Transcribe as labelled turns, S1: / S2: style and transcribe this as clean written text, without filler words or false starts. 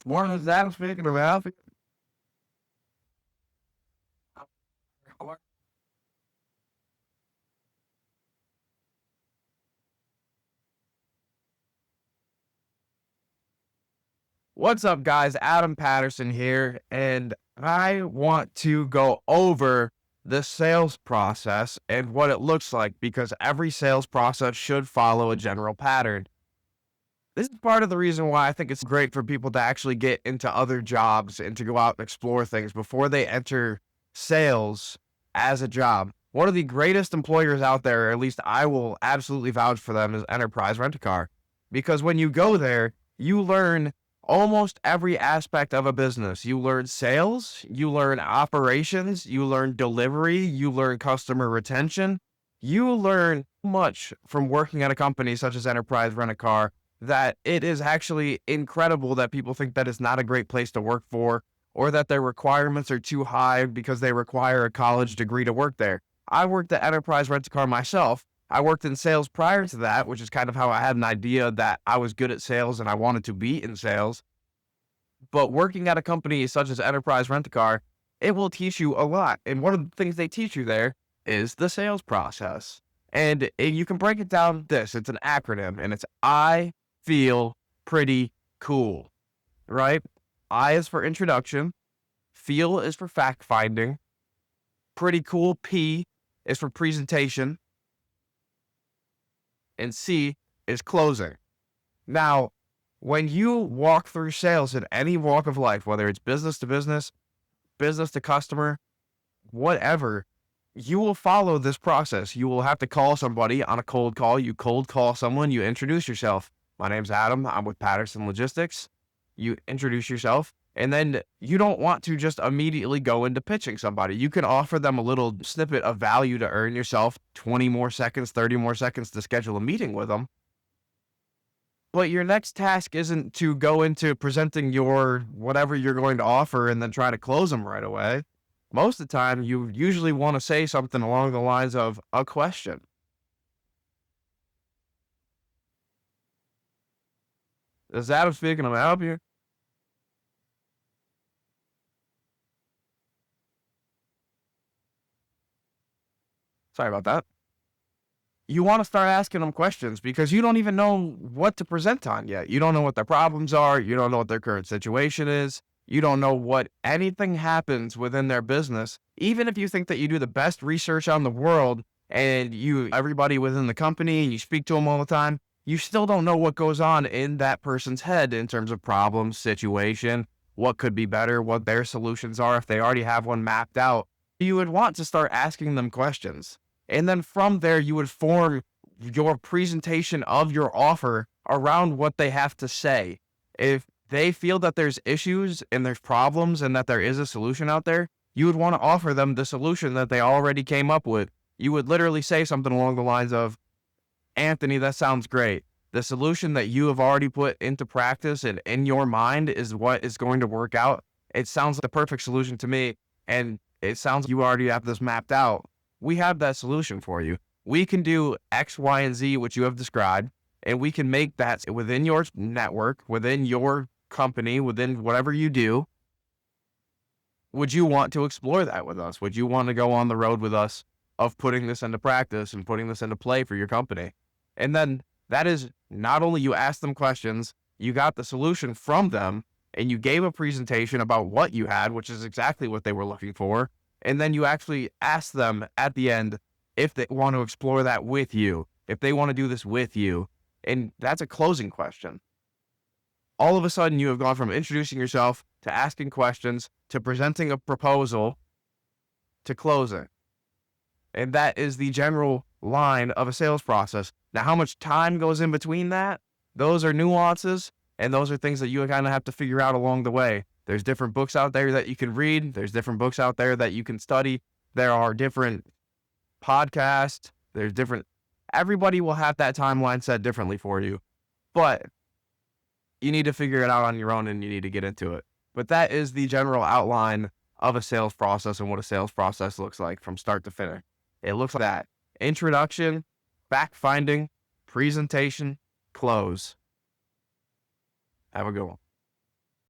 S1: Morning, is Adam speaking of Alfie. What's up, guys? Adam Patterson here, and I want to go over the sales process and what it looks like because every sales process should follow a general pattern. This is part of the reason why I think it's great for people to actually get into other jobs and to go out and explore things before they enter sales as a job. One of the greatest employers out there, or at least I will absolutely vouch for them, is Enterprise Rent-A-Car. Because when you go there, you learn almost every aspect of a business. You learn sales, you learn operations, you learn delivery, you learn customer retention. You learn much from working at a company such as Enterprise Rent-A-Car that it is actually incredible that people think that it's not a great place to work for or that their requirements are too high because they require a college degree to work there. I worked at Enterprise Rent-A-Car myself. I worked in sales prior to that, which is kind of how I had an idea that I was good at sales and I wanted to be in sales. But working at a company such as Enterprise Rent-A-Car, it will teach you a lot. And one of the things they teach you there is the sales process. And you can break it down this. It's an acronym, and it's I feel pretty cool, right? I is for introduction. Feel is for fact finding. Pretty cool, P, is for presentation. And C is closing. Now, when you walk through sales in any walk of life, whether it's business to customer, whatever, you will follow this process. You will have to call somebody on a cold call. You cold call someone, you introduce yourself. My name's Adam. I'm with Patterson Logistics. You introduce yourself, and then you don't want to just immediately go into pitching somebody. You can offer them a little snippet of value to earn yourself 20 more seconds, 30 more seconds to schedule a meeting with them. But your next task isn't to go into presenting your whatever you're going to offer and then try to close them right away. Most of the time, you usually want to say something along the lines of a question. Is Adam speaking? I'm help you. Sorry about that. You want to start asking them questions because you don't even know what to present on yet. You don't know what their problems are. You don't know what their current situation is. You don't know what anything happens within their business. Even if you think that you do the best research on the world and everybody within the company, and you speak to them all the time, you still don't know what goes on in that person's head in terms of problems, situation, what could be better, what their solutions are if they already have one mapped out. You would want to start asking them questions. And then from there, you would form your presentation of your offer around what they have to say. If they feel that there's issues and there's problems and that there is a solution out there, you would want to offer them the solution that they already came up with. You would literally say something along the lines of, Anthony, that sounds great. The solution that you have already put into practice and in your mind is what is going to work out. It sounds like the perfect solution to me. And it sounds like you already have this mapped out. We have that solution for you. We can do X, Y, and Z, which you have described, and we can make that within your network, within your company, within whatever you do. Would you want to explore that with us? Would you want to go on the road with us of putting this into practice and putting this into play for your company? And then that is not only you ask them questions, you got the solution from them, and you gave a presentation about what you had, which is exactly what they were looking for. And then you actually ask them at the end if they want to explore that with you, if they want to do this with you. And that's a closing question. All of a sudden, you have gone from introducing yourself to asking questions to presenting a proposal to closing. And that is the general line of a sales process. Now, how much time goes in between that? Those are nuances, and those are things that you kind of have to figure out along the way. There's different books out there that you can read. There's different books out there that you can study. There are different podcasts. Everybody will have that timeline set differently for you, but you need to figure it out on your own and you need to get into it. But that is the general outline of a sales process and what a sales process looks like from start to finish. It looks like that: introduction, fact finding, presentation, close. Have a good one.